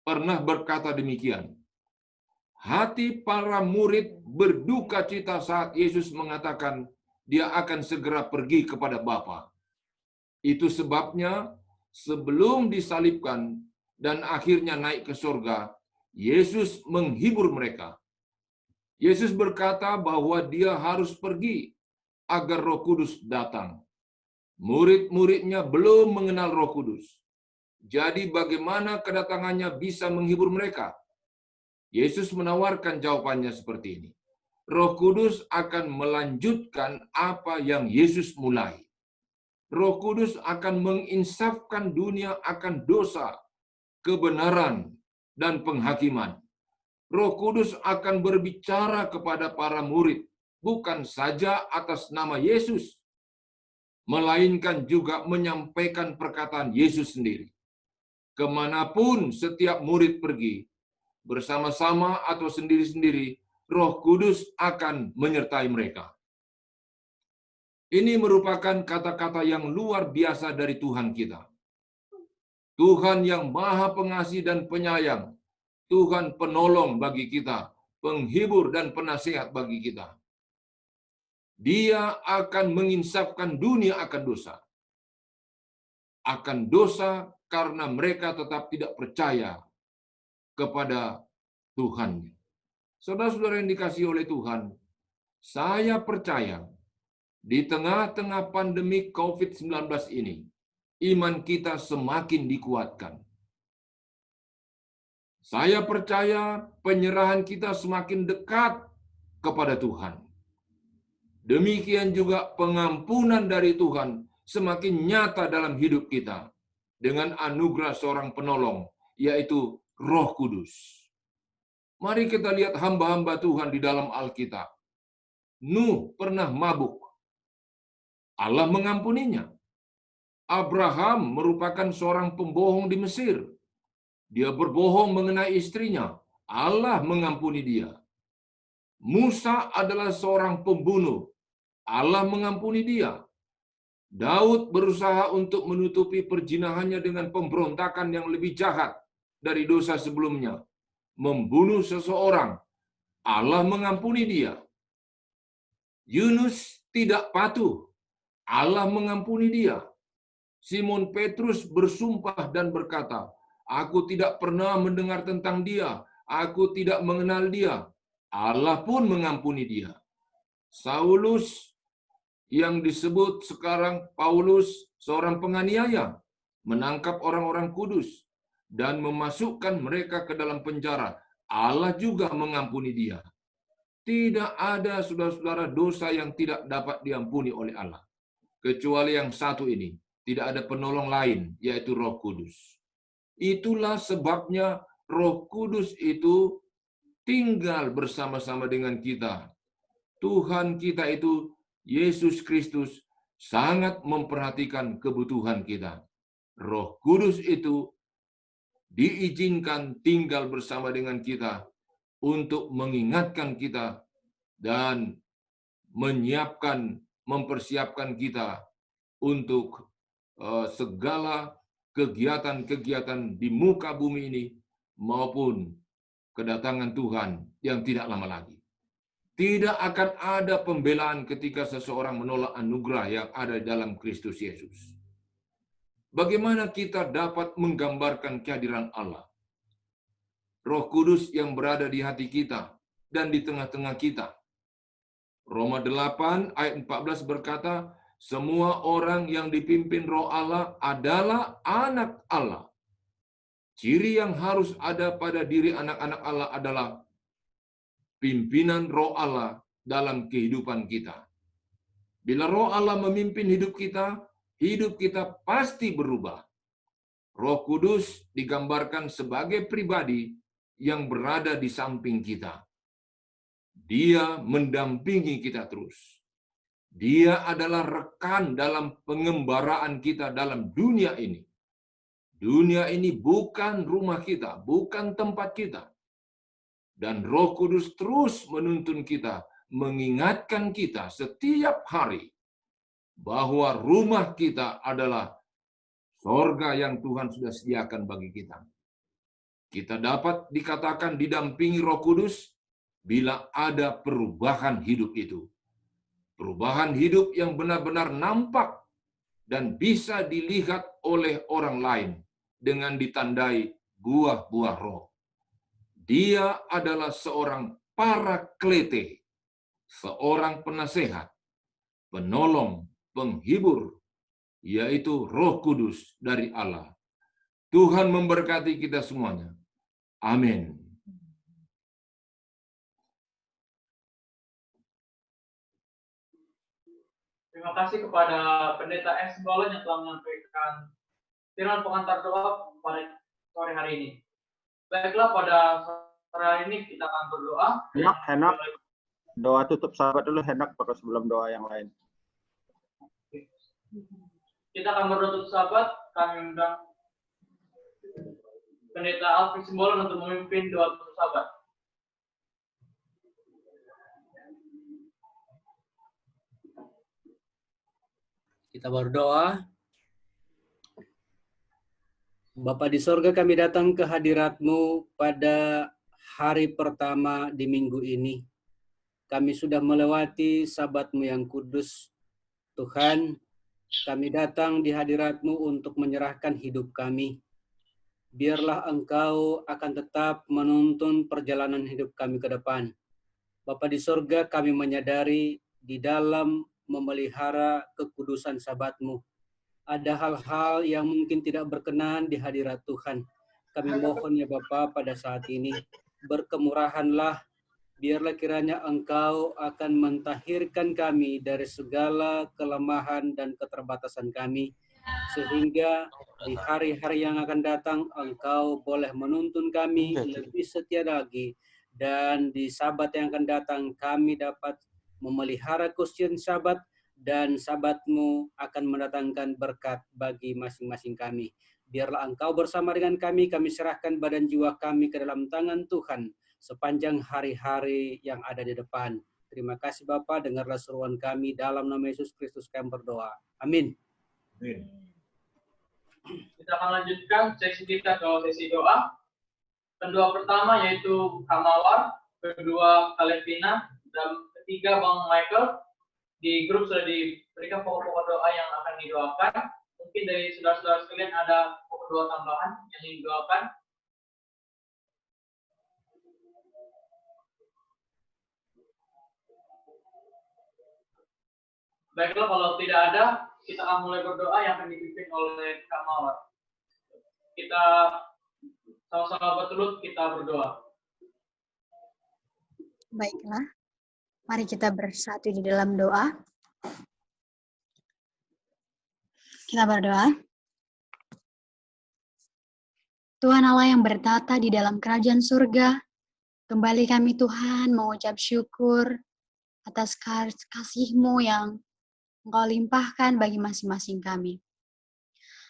pernah berkata demikian. Hati para murid berduka cita saat Yesus mengatakan dia akan segera pergi kepada Bapa. Itu sebabnya sebelum disalibkan dan akhirnya naik ke surga, Yesus menghibur mereka. Yesus berkata bahwa dia harus pergi agar Roh Kudus datang. Murid-muridnya belum mengenal Roh Kudus. Jadi bagaimana kedatangannya bisa menghibur mereka? Yesus menawarkan jawabannya seperti ini. Roh Kudus akan melanjutkan apa yang Yesus mulai. Roh Kudus akan menginsafkan dunia akan dosa, kebenaran, dan penghakiman. Roh Kudus akan berbicara kepada para murid, bukan saja atas nama Yesus, melainkan juga menyampaikan perkataan Yesus sendiri. Kemanapun setiap murid pergi, bersama-sama atau sendiri-sendiri, Roh Kudus akan menyertai mereka. Ini merupakan kata-kata yang luar biasa dari Tuhan kita. Tuhan yang Maha Pengasih dan Penyayang, Tuhan penolong bagi kita, penghibur dan penasihat bagi kita. Dia akan menginsafkan dunia akan dosa. Akan dosa karena mereka tetap tidak percaya kepada Tuhan. Saudara-saudara yang dikasihi oleh Tuhan, saya percaya di tengah-tengah pandemi COVID-19 ini, iman kita semakin dikuatkan. Saya percaya penyerahan kita semakin dekat kepada Tuhan. Demikian juga pengampunan dari Tuhan semakin nyata dalam hidup kita dengan anugerah seorang penolong, yaitu Roh Kudus. Mari kita lihat hamba-hamba Tuhan di dalam Alkitab. Nuh pernah mabuk. Allah mengampuninya. Abraham merupakan seorang pembohong di Mesir. Dia berbohong mengenai istrinya. Allah mengampuni dia. Musa adalah seorang pembunuh. Allah mengampuni dia. Daud berusaha untuk menutupi perzinahannya dengan pemberontakan yang lebih jahat dari dosa sebelumnya. Membunuh seseorang. Allah mengampuni dia. Yunus tidak patuh. Allah mengampuni dia. Simon Petrus bersumpah dan berkata, "Aku tidak pernah mendengar tentang dia. Aku tidak mengenal dia." Allah pun mengampuni dia. Saulus yang disebut sekarang Paulus, seorang penganiaya, menangkap orang-orang kudus dan memasukkan mereka ke dalam penjara. Allah juga mengampuni dia. Tidak ada saudara-saudara dosa yang tidak dapat diampuni oleh Allah. Kecuali yang satu ini, tidak ada penolong lain, yaitu Roh Kudus. Itulah sebabnya Roh Kudus itu tinggal bersama-sama dengan kita. Tuhan kita itu, Yesus Kristus, sangat memperhatikan kebutuhan kita. Roh Kudus itu diizinkan tinggal bersama dengan kita untuk mengingatkan kita dan mempersiapkan kita untuk segala kegiatan-kegiatan di muka bumi ini maupun kedatangan Tuhan yang tidak lama lagi. Tidak akan ada pembelaan ketika seseorang menolak anugerah yang ada dalam Kristus Yesus. bagaimana kita dapat menggambarkan kehadiran Allah? Roh Kudus yang berada di hati kita dan di tengah-tengah kita. Roma 8 ayat 14 berkata, semua orang yang dipimpin Roh Allah adalah anak Allah. Ciri yang harus ada pada diri anak-anak Allah adalah pimpinan Roh Allah dalam kehidupan kita. Bila Roh Allah memimpin hidup kita pasti berubah. Roh Kudus digambarkan sebagai pribadi yang berada di samping kita. Dia mendampingi kita terus. Dia adalah rekan dalam pengembaraan kita dalam dunia ini. Dunia ini bukan rumah kita, bukan tempat kita. Dan Roh Kudus terus menuntun kita, mengingatkan kita setiap hari bahwa rumah kita adalah sorga yang Tuhan sudah sediakan bagi kita. Kita dapat dikatakan didampingi Roh Kudus bila ada perubahan hidup itu. Perubahan hidup yang benar-benar nampak dan bisa dilihat oleh orang lain dengan ditandai buah-buah roh. Dia adalah seorang paraklete, seorang penasehat, penolong, penghibur, yaitu Roh Kudus dari Allah. Tuhan memberkati kita semuanya. Amin. Terima kasih kepada Pendeta M. Simbolon yang telah menyampaikan firman pengantar doa pada sore hari ini. Baiklah, pada sore hari ini kita akan berdoa. Henak. Doa tutup sahabat dulu, Henak, baru sebelum doa yang lain. Kita akan berdoa tutup sahabat. Kami undang Pendeta Alvin Simbolon untuk memimpin doa tutup sahabat. Kita berdoa. Bapa di sorga, kami datang ke hadirat-Mu pada hari pertama di minggu ini. Kami sudah melewati Sabat-Mu yang kudus. Tuhan, kami datang di hadirat-Mu untuk menyerahkan hidup kami. Biarlah Engkau akan tetap menuntun perjalanan hidup kami ke depan. Bapa di sorga, kami menyadari di dalam memelihara kekudusan Sabat-Mu ada hal-hal yang mungkin tidak berkenan di hadirat Tuhan. Kami mohon ya Bapa pada saat ini, berkemurahanlah, biarlah kiranya Engkau akan mentahirkan kami dari segala kelemahan dan keterbatasan kami, sehingga di hari-hari yang akan datang Engkau boleh menuntun kami lebih setia lagi, dan di Sabat yang akan datang kami dapat memelihara Christian Sabat, dan Sabat-Mu akan mendatangkan berkat bagi masing-masing kami. Biarlah Engkau bersama dengan kami serahkan badan jiwa kami ke dalam tangan Tuhan sepanjang hari-hari yang ada di depan. Terima kasih Bapa, dengarlah seruan kami dalam nama Yesus Kristus kami berdoa. Amin. Amin. Kita akan lanjutkan sesi kita ke sesi doa. Doa pertama yaitu Kamawar, kedua Kalevina, dan ketiga Bang Michael. Di grup sudah diberikan pokok-pokok doa yang akan didoakan. Mungkin dari saudara-saudara sekalian ada pokok doa tambahan yang ingin didoakan. Baiklah, kalau tidak ada, kita akan mulai berdoa yang akan dipimpin oleh Kak Mawar. Kita sama-sama bertelut, kita berdoa. Baiklah. Mari kita bersatu di dalam doa. Kita berdoa. Tuhan Allah yang bertata di dalam kerajaan surga, kembali kami Tuhan mengucap syukur atas kasih-Mu yang Engkau limpahkan bagi masing-masing kami.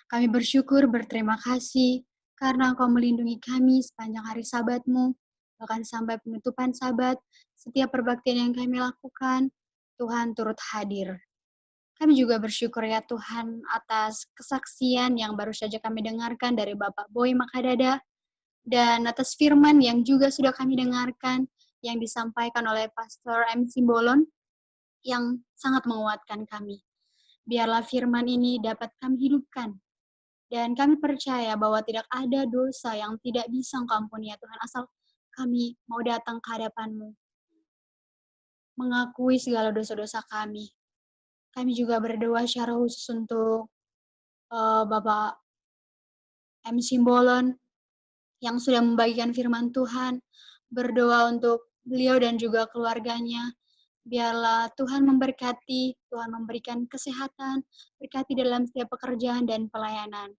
Kami bersyukur, berterima kasih karena Engkau melindungi kami sepanjang hari Sabat-Mu, bahkan sampai penutupan Sabat. Setiap perbaktian yang kami lakukan, Tuhan turut hadir. Kami juga bersyukur ya Tuhan atas kesaksian yang baru saja kami dengarkan dari Bapak Boy Makadada, dan atas firman yang juga sudah kami dengarkan yang disampaikan oleh Pastor M. Simbolon yang sangat menguatkan kami. Biarlah firman ini dapat kami hidupkan Dan kami percaya bahwa tidak ada dosa yang tidak bisa Engkau ampuni ya Tuhan, asal kami mau datang ke hadapan-Mu, mengakui segala dosa-dosa kami. Kami juga berdoa secara khusus untuk Bapak M. Simbolon yang sudah membagikan firman Tuhan, berdoa untuk beliau dan juga keluarganya. Biarlah Tuhan memberkati, Tuhan memberikan kesehatan, berkati dalam setiap pekerjaan dan pelayanan.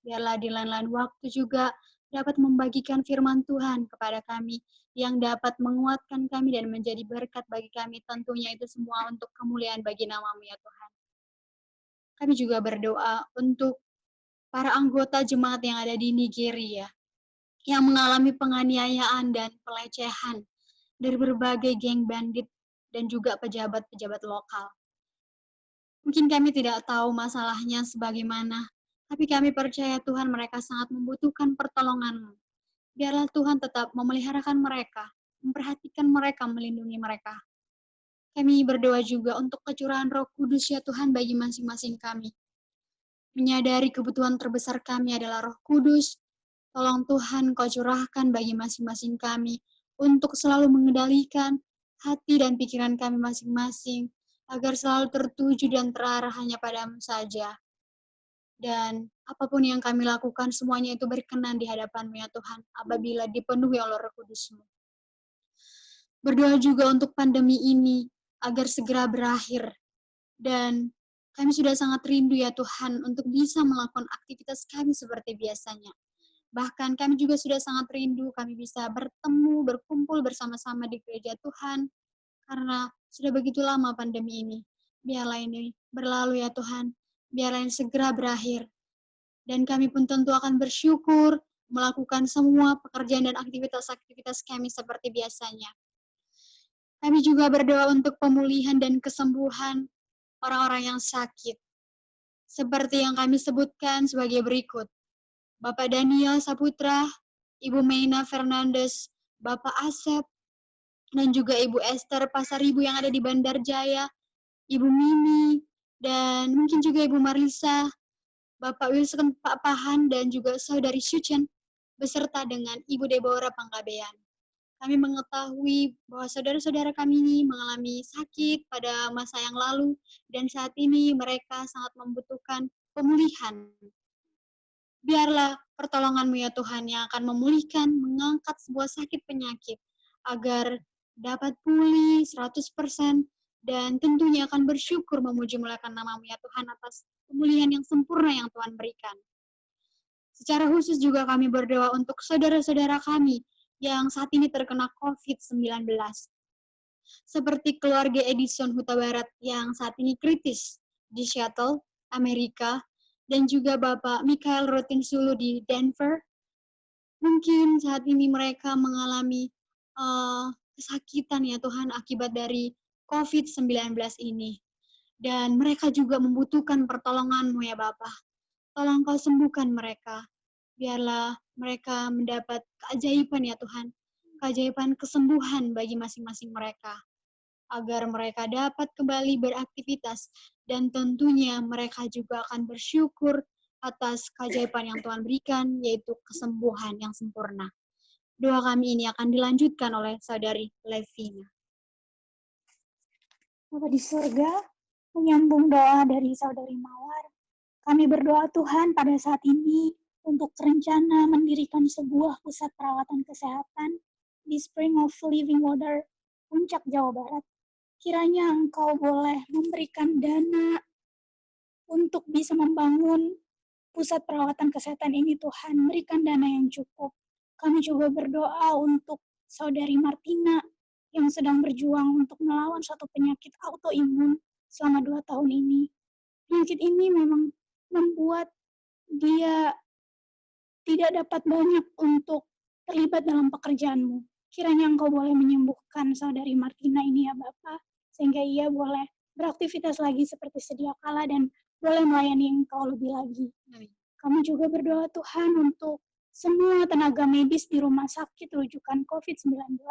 Biarlah di lain-lain waktu juga dapat membagikan firman Tuhan kepada kami, yang dapat menguatkan kami dan menjadi berkat bagi kami. Tentunya itu semua untuk kemuliaan bagi nama-Mu ya Tuhan. Kami juga berdoa untuk para anggota jemaat yang ada di Nigeria, yang mengalami penganiayaan dan pelecehan dari berbagai geng bandit dan juga pejabat-pejabat lokal. Mungkin kami tidak tahu masalahnya sebagaimana, tapi kami percaya Tuhan mereka sangat membutuhkan pertolongan-Mu. Biarlah Tuhan tetap memeliharakan mereka, memperhatikan mereka, melindungi mereka. Kami berdoa juga untuk kecurahan Roh Kudus ya Tuhan bagi masing-masing kami. Menyadari kebutuhan terbesar kami adalah Roh Kudus. Tolong Tuhan Kau curahkan bagi masing-masing kami untuk selalu mengendalikan hati dan pikiran kami masing-masing, agar selalu tertuju dan terarah hanya Padamu saja. Dan apapun yang kami lakukan, semuanya itu berkenan di hadapan-Mu ya Tuhan, apabila dipenuhi oleh Roh Kudus-Mu. Berdoa juga untuk pandemi ini, agar segera berakhir. Dan kami sudah sangat rindu ya Tuhan, untuk bisa melakukan aktivitas kami seperti biasanya. Bahkan kami juga sudah sangat rindu kami bisa bertemu, berkumpul bersama-sama di gereja Tuhan, karena sudah begitu lama pandemi ini. Biarlah ini berlalu ya Tuhan, biarlah ini segera berakhir. Dan kami pun tentu akan bersyukur melakukan semua pekerjaan dan aktivitas-aktivitas kami seperti biasanya. Kami juga berdoa untuk pemulihan dan kesembuhan orang-orang yang sakit. Seperti yang kami sebutkan sebagai berikut. Bapak Daniel Saputra, Ibu Meina Fernandes, Bapak Asep, dan juga Ibu Esther Pasaribu yang ada di Bandar Jaya, Ibu Mimi, dan mungkin juga Ibu Marisa, Bapak Wilson Pak Pahan, dan juga Saudari Syuchen, beserta dengan Ibu Deborah Panggabean. Kami mengetahui bahwa saudara-saudara kami ini mengalami sakit pada masa yang lalu, dan saat ini mereka sangat membutuhkan pemulihan. Biarlah pertolongan-Mu ya Tuhan yang akan memulihkan, mengangkat sebuah sakit penyakit, agar dapat pulih 100%, dan tentunya akan bersyukur memuji muliakan nama-Mu ya Tuhan atas pemulihan yang sempurna yang Tuhan berikan. Secara khusus juga kami berdoa untuk saudara-saudara kami yang saat ini terkena COVID-19. Seperti keluarga Edison Huta Barat yang saat ini kritis di Seattle, Amerika, dan juga Bapak Michael Rotinsulu di Denver. Mungkin saat ini mereka mengalami kesakitan ya Tuhan akibat dari COVID-19 ini. Dan mereka juga membutuhkan pertolongan-Mu ya Bapa. Tolong Kau sembuhkan mereka. Biarlah mereka mendapat keajaiban ya Tuhan. Keajaiban kesembuhan bagi masing-masing mereka. Agar mereka dapat kembali beraktivitas. Dan tentunya mereka juga akan bersyukur atas keajaiban yang Tuhan berikan, yaitu kesembuhan yang sempurna. Doa kami ini akan dilanjutkan oleh Saudari Levina. Bapa di surga, menyambung doa dari Saudari Mawar, kami berdoa Tuhan pada saat ini untuk rencana mendirikan sebuah pusat perawatan kesehatan di Spring of Living Water, Puncak, Jawa Barat. Kiranya Engkau boleh memberikan dana untuk bisa membangun pusat perawatan kesehatan ini Tuhan, berikan dana yang cukup. Kami juga berdoa untuk Saudari Martina yang sedang berjuang untuk melawan suatu penyakit autoimun selama 2 tahun ini. Penyakit ini memang membuat dia tidak dapat banyak untuk terlibat dalam pekerjaan-Mu. Kiranya Engkau boleh menyembuhkan Saudari Martina ini ya Bapa, sehingga ia boleh beraktivitas lagi seperti sedia kala dan boleh melayani Engkau lebih lagi. Kami juga berdoa Tuhan untuk semua tenaga medis di rumah sakit rujukan COVID-19,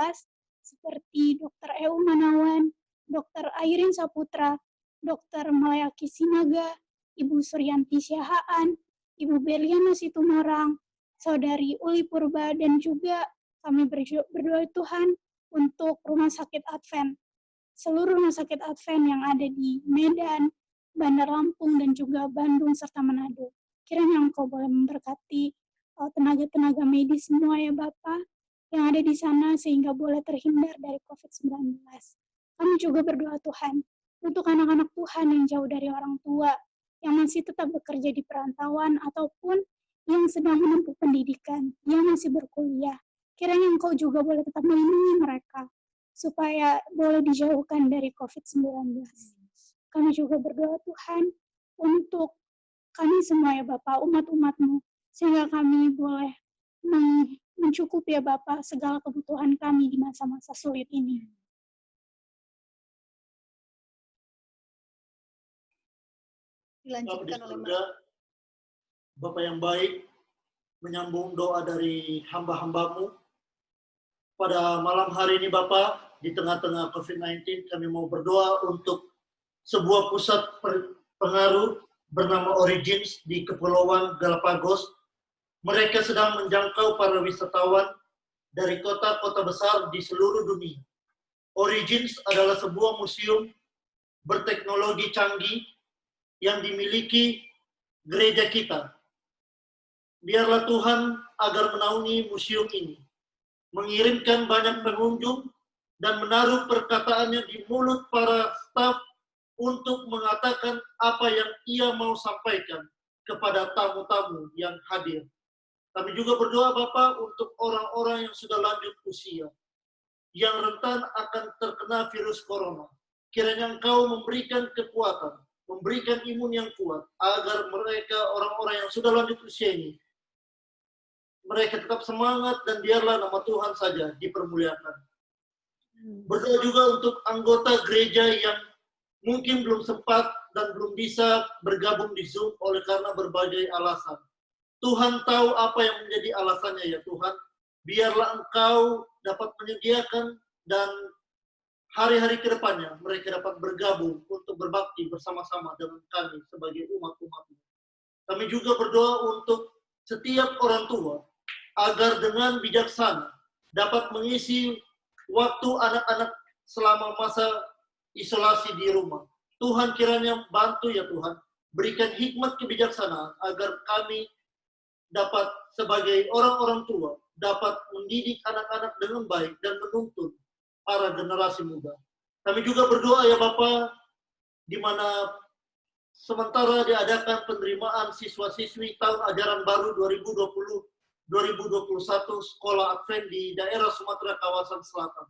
seperti Dr. Eu Manawan, Dr. Airin Saputra, Dr. Malayaki Sinaga, Ibu Suryanti Syahaan, Ibu Berliana Situmorang, Saudari Uli Purba, dan juga kami berdoa Tuhan untuk Rumah Sakit Advent. Seluruh rumah sakit Advent yang ada di Medan, Bandar Lampung, dan juga Bandung, serta Manado. Kiranya Engkau boleh memberkati tenaga-tenaga medis semua ya Bapak, yang ada di sana sehingga boleh terhindar dari COVID-19. Kami juga berdoa Tuhan, untuk anak-anak Tuhan yang jauh dari orang tua, yang masih tetap bekerja di perantauan, ataupun yang sedang menempuh pendidikan, yang masih berkuliah. Kiranya Engkau juga boleh tetap melindungi mereka, supaya boleh dijauhkan dari COVID-19. Kami juga berdoa Tuhan untuk kami semua ya Bapak, umat-umat-Mu, sehingga kami boleh mencukupi ya Bapak segala kebutuhan kami di masa-masa sulit ini. Dilanjutkan oleh Bapak yang baik, menyambung doa dari hamba-hamba-Mu. Pada malam hari ini Bapak, di tengah-tengah COVID-19, kami mau berdoa untuk sebuah pusat pengaruh bernama Origins di Kepulauan Galapagos. Mereka sedang menjangkau para wisatawan dari kota-kota besar di seluruh dunia. Origins adalah sebuah museum berteknologi canggih yang dimiliki gereja kita. Biarlah Tuhan agar menaungi museum ini, mengirimkan banyak pengunjung dan menaruh perkataannya di mulut para staf untuk mengatakan apa yang ia mau sampaikan kepada tamu-tamu yang hadir. Kami juga berdoa Bapak untuk orang-orang yang sudah lanjut usia, yang rentan akan terkena virus corona. Kiranya Engkau memberikan kekuatan, memberikan imun yang kuat, agar mereka, orang-orang yang sudah lanjut usia ini, mereka tetap semangat dan biarlah nama Tuhan saja dipermuliakan. Berdoa juga untuk anggota gereja yang mungkin belum sempat dan belum bisa bergabung di Zoom oleh karena berbagai alasan. Tuhan tahu apa yang menjadi alasannya ya Tuhan. Biarlah Engkau dapat menyediakan dan hari-hari ke depannya mereka dapat bergabung untuk berbakti bersama-sama dengan kami sebagai umat-umat. Kami juga berdoa untuk setiap orang tua agar dengan bijaksana dapat mengisi waktu anak-anak selama masa isolasi di rumah. Tuhan kiranya bantu ya Tuhan, berikan hikmat kebijaksanaan agar kami dapat sebagai orang-orang tua dapat mendidik anak-anak dengan baik dan menuntun para generasi muda. Kami juga berdoa ya Bapa, di mana sementara diadakan penerimaan siswa-siswi tahun ajaran baru 2020-2021 sekolah Advent di daerah Sumatera kawasan selatan.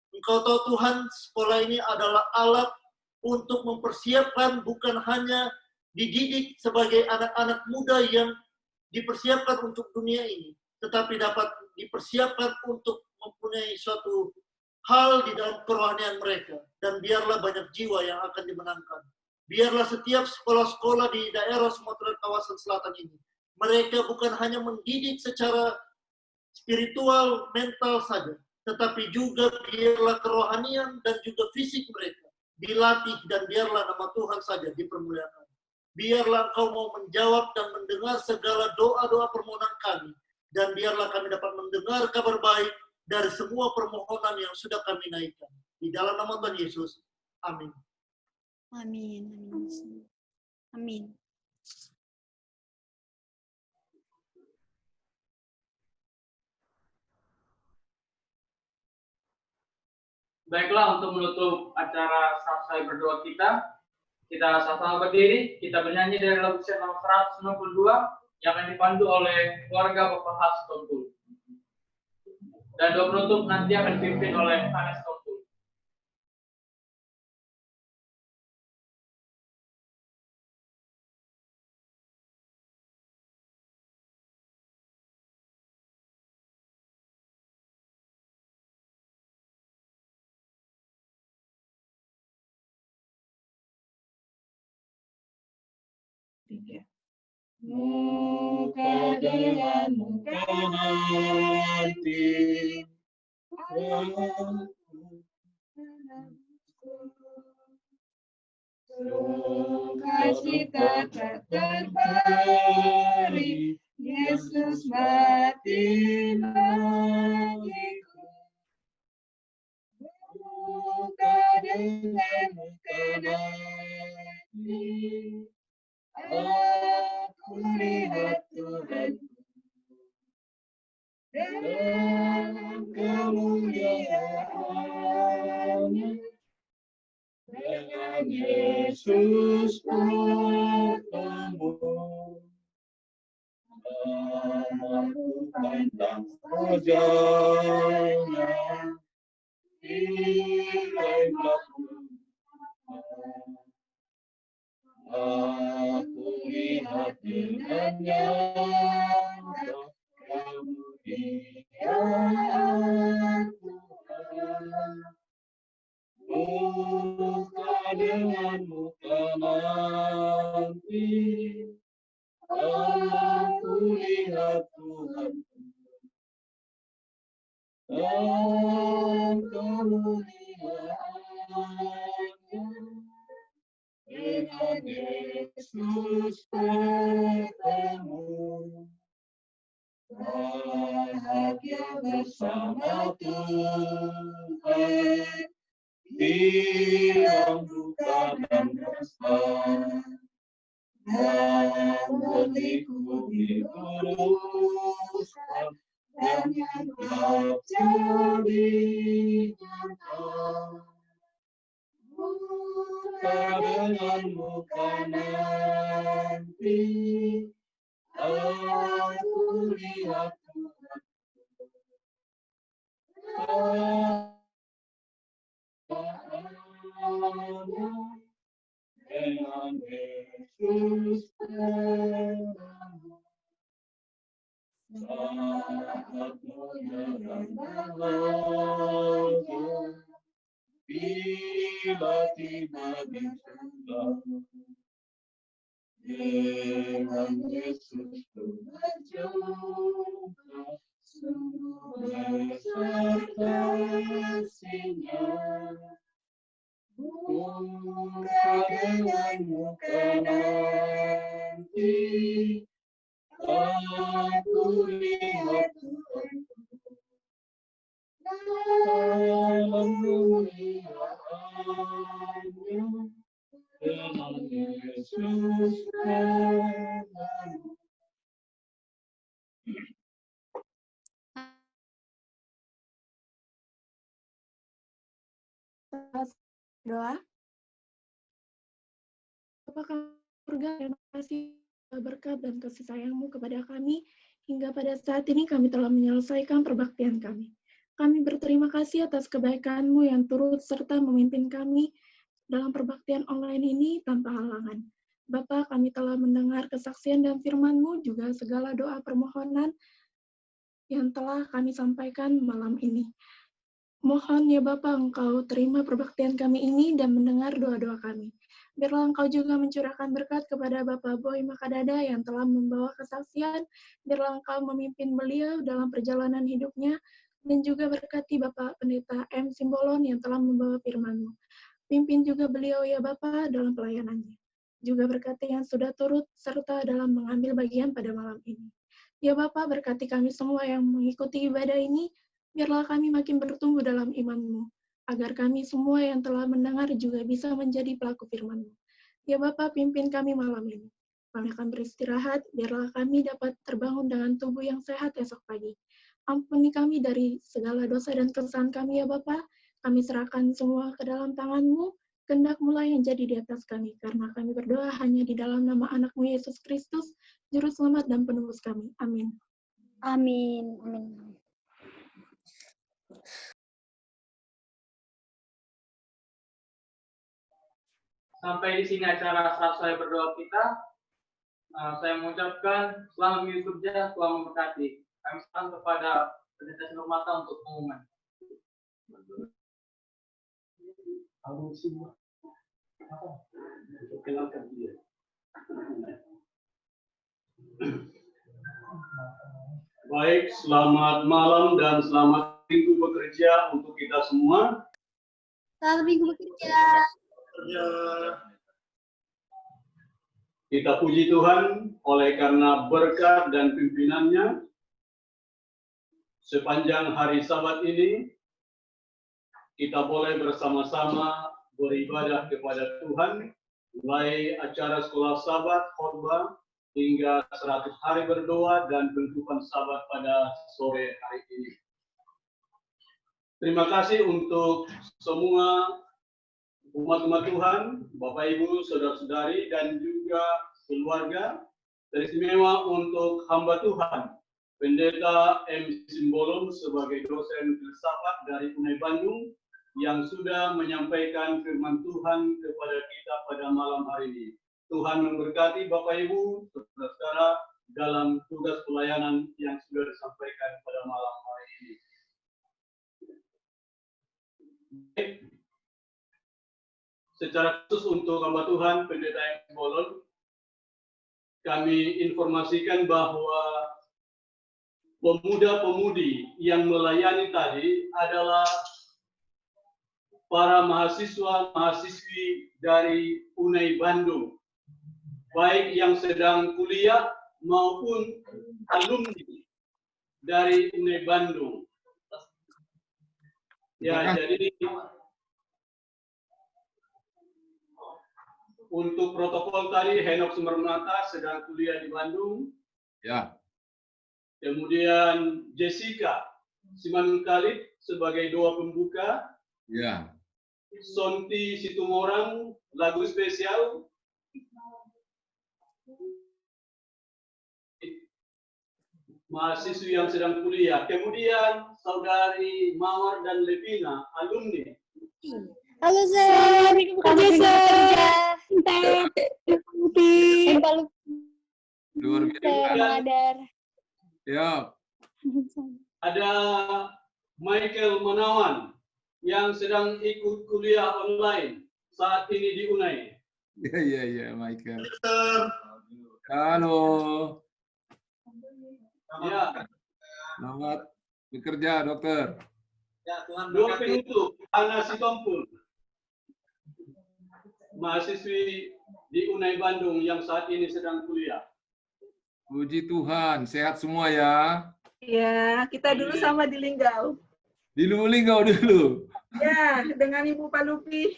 Engkau tahu Tuhan, sekolah ini adalah alat untuk mempersiapkan bukan hanya dididik sebagai anak-anak muda yang dipersiapkan untuk dunia ini, tetapi dapat dipersiapkan untuk mempunyai suatu hal di dalam kerohanian mereka. Dan biarlah banyak jiwa yang akan dimenangkan. Biarlah setiap sekolah-sekolah di daerah Sumatera kawasan selatan ini, mereka bukan hanya mendidik secara spiritual, mental saja, tetapi juga biarlah kerohanian dan juga fisik mereka dilatih, dan biarlah nama Tuhan saja dipermuliakan. Biarlah Engkau mau menjawab dan mendengar segala doa-doa permohonan kami, dan biarlah kami dapat mendengar kabar baik dari semua permohonan yang sudah kami naikkan. Di dalam nama Tuhan Yesus, amin. Amin. Amin. Baiklah, untuk menutup acara selesai berdoa kita sama-sama berdiri, kita bernyanyi dari lagu set nomor 162 yang akan dipandu oleh keluarga Bapak Has Tompul. Dan doa penutup nanti akan dipimpin oleh Hanes Tompul. Kehadiranmu nanti, sukacita tak terperi, Yesus mati bagiku. Muka dengan muka nanti, aku lihat Tuhanku dalam kemuliaannya. Dengan Yesus bertemu, aku pandang wajahnya, tirai belakang. Aku lihat dengan nyata kemuliaan Tuhan. Muka dengan muka nanti, aku lihat Tuhan dalam kemuliaannya. Dengan Yesus bertemu, bahagia bersama Tuhan, hilang duka dan rasa, dan hatiku diluruskan, dan hidup jadi nyata. Muka dengan muka nanti, aku lihat Tuhan dengan Yesus bertemu. Saat mulia dan bahagia, bila tiba di surga, dengan Yesus berjumpa, sungguh besar kasih-Nya. Muka dengan muka nanti, aku lihat Tuhan dalam kemuliaannya. Dengan Yesus bertemu. Doa. Bapa surga, terima kasih berkat dan kasih sayang-Mu kepada kami. Hingga pada saat ini kami telah menyelesaikan perbaktian kami. Kami berterima kasih atas kebaikan-Mu yang turut serta memimpin kami dalam perbaktian online ini tanpa halangan. Bapa, kami telah mendengar kesaksian dan firman-Mu, juga segala doa permohonan yang telah kami sampaikan malam ini. Mohon ya Bapa, Engkau terima perbaktian kami ini dan mendengar doa-doa kami. Biarlah Engkau juga mencurahkan berkat kepada Bapak Boy Makadada yang telah membawa kesaksian. Biarlah Engkau memimpin beliau dalam perjalanan hidupnya, dan juga berkati Bapak Pendeta M. Simbolon yang telah membawa firman-Mu. Pimpin juga beliau ya Bapa dalam pelayanannya. Juga berkati yang sudah turut serta dalam mengambil bagian pada malam ini. Ya Bapa, berkati kami semua yang mengikuti ibadah ini, biarlah kami makin bertumbuh dalam iman-Mu, agar kami semua yang telah mendengar juga bisa menjadi pelaku firman-Mu. Ya Bapa, pimpin kami malam ini. Kami akan beristirahat, biarlah kami dapat terbangun dengan tubuh yang sehat esok pagi. Ampuni kami dari segala dosa dan kesalahan kami ya Bapa. Kami serahkan semua ke dalam tangan-Mu, kehendak-Mu yang jadi di atas kami, karena kami berdoa hanya di dalam nama anak-Mu Yesus Kristus, Juru Selamat dan Penebus kami. Amin. Amin. Amin. Sampai di sini acara saat saya berdoa kita. Saya mengucapkan selamat mengikuti kerja, selamat memberkati. Kami serahkan kepada Pendeta Nurmata untuk pengumuman. Kenalkan dia. Baik, selamat malam dan selamat minggu bekerja untuk kita semua. Selamat minggu bekerja. Kita puji Tuhan oleh karena berkat dan pimpinannya sepanjang hari Sabat ini kita boleh bersama-sama beribadah kepada Tuhan, mulai acara sekolah Sabat, khotbah, hingga 100 hari berdoa dan penutupan Sabat pada sore hari ini. Terima kasih untuk semua umat-umat Tuhan, Bapak Ibu, saudara-saudari, dan juga keluarga, teristimewa untuk hamba Tuhan, Pendeta M. Simbolon sebagai dosen filsafat dari UNAI Bandung yang sudah menyampaikan firman Tuhan kepada kita pada malam hari ini. Tuhan memberkati Bapak Ibu, saudara-saudara, dalam tugas pelayanan yang sudah disampaikan pada malam hari ini. Secara khusus untuk hamba Tuhan, Pendeta M. Simbolon, kami informasikan bahwa pemuda-pemudi yang melayani tadi adalah para mahasiswa-mahasiswi dari UNAI Bandung, baik yang sedang kuliah maupun alumni dari UNAI Bandung. Ya, jadi untuk protokol tadi, Henok Sumermata sedang kuliah di Bandung. Ya. Kemudian Jessica Siman Khalid sebagai doa pembuka. Ya. Sonti Situmorang lagu spesial. Mahasiswi yang sedang kuliah. Kemudian Saudari Mawar dan Levina, alumni. Halo, Sir. Luar biasa. Ya. Ada Michael Menawan yang sedang ikut kuliah online saat ini di UNAI. Ya, Michael. Halo. Ya. Selamat bekerja, dokter. Ya, Tuhan dua penutup, Ana Sitompul, mahasiswi di UNAI Bandung yang saat ini sedang kuliah. Puji Tuhan, sehat semua ya. Ya, kita dulu sama di Linggau. Di Linggau dulu. Ya, dengan Ibu Palupi.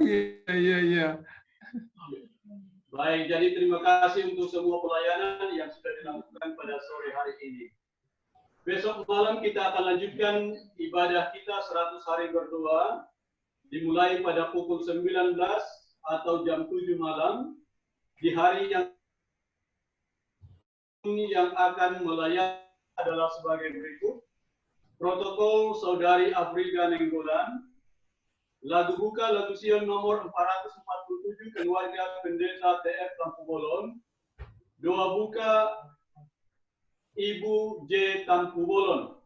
Iya. Baik, jadi terima kasih untuk semua pelayanan yang sudah dilakukan pada sore hari ini. Besok malam kita akan lanjutkan ibadah kita 100 hari berdoa, dimulai pada pukul 19 atau jam 7 malam, di hari yang akan melayani adalah sebagai berikut. Protokol Saudari Afrika Nenggolan, lagu buka lagu Sion nomor 447 keluarga Pendeta TF Tampu Bolon, doa buka Ibu J. Tampu Bolon.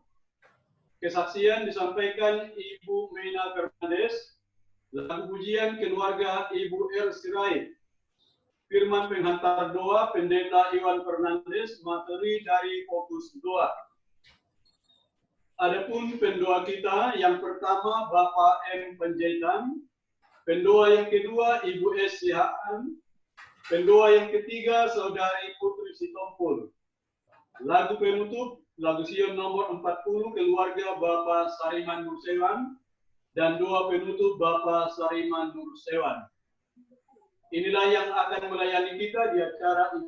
Kesaksian disampaikan Ibu Mena Fernandes, lagu pujian keluarga Ibu El Sirait. Firman penghantar doa Pendeta Iwan Fernandes, materi dari Fokus Doa. Adapun pendoa kita, yang pertama Bapak M. Penjaitan, pendoa yang kedua Ibu S. Sihaan, pendoa yang ketiga Saudari Putri Sitompul. Lagu penutup, lagu Sion nomor 40 keluarga Bapak Sariman Nursewan, dan doa penutup Bapak Sariman Nursewan. Inilah yang akan melayani kita di acara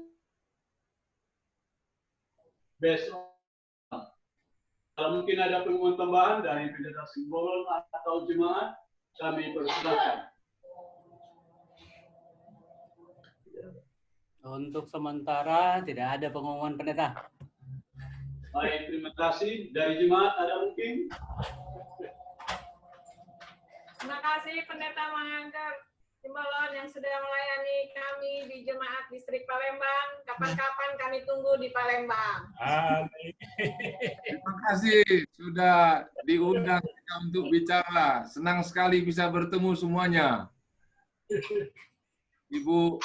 besok. Kalau mungkin ada pengumuman tambahan dari Pendeta Simbolon atau jemaat, kami persilakan. Untuk sementara tidak ada pengumuman, Pendeta. Baik, terima kasih. Dari jemaat ada mungkin? Terima kasih Pendeta Mangangker Simbolon yang sudah melayani kami di Jemaat Distrik Palembang. Kapan-kapan kami tunggu di Palembang. Terima kasih sudah diundang untuk bicara. Senang sekali bisa bertemu semuanya. Ibu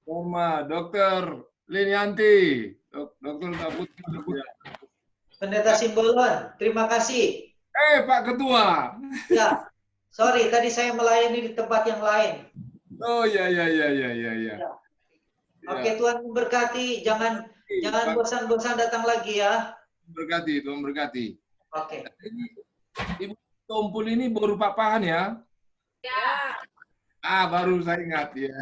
Oma, Dr. Linianti, Dr. Putri. Pendeta Simbolon, terima kasih. Pak Ketua. Ya, sorry tadi saya melayani di tempat yang lain. Oh ya. Oke, Tuhan memberkati. Jangan bosan-bosan datang lagi ya. Berkati, Tuhan berkati. Oke. Ibu Tumpul ini baru papahan ya? Ya. Baru saya ingat ya.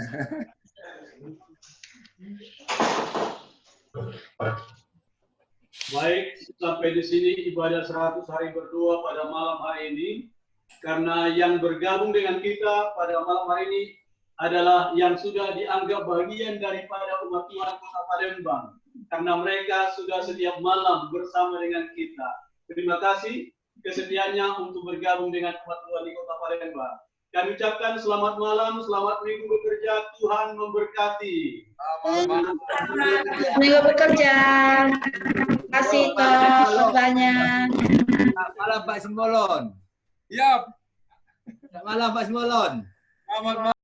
Baik, sampai di sini ibadah 100 hari berdoa pada malam hari ini. Karena yang bergabung dengan kita pada malam hari ini adalah yang sudah dianggap bagian daripada umat Tuhan Kota Palembang. Karena mereka sudah setiap malam bersama dengan kita. Terima kasih kesetiaannya untuk bergabung dengan umat Tuhan di Kota Palembang. Kami ucapkan selamat malam, selamat minggu bekerja, Tuhan memberkati. Minggu bekerja. Terima kasih Toh, banyak. Selamat malam Pak Simbolon. Yap. Selamat malam Pak Simbolon. Selamat malam.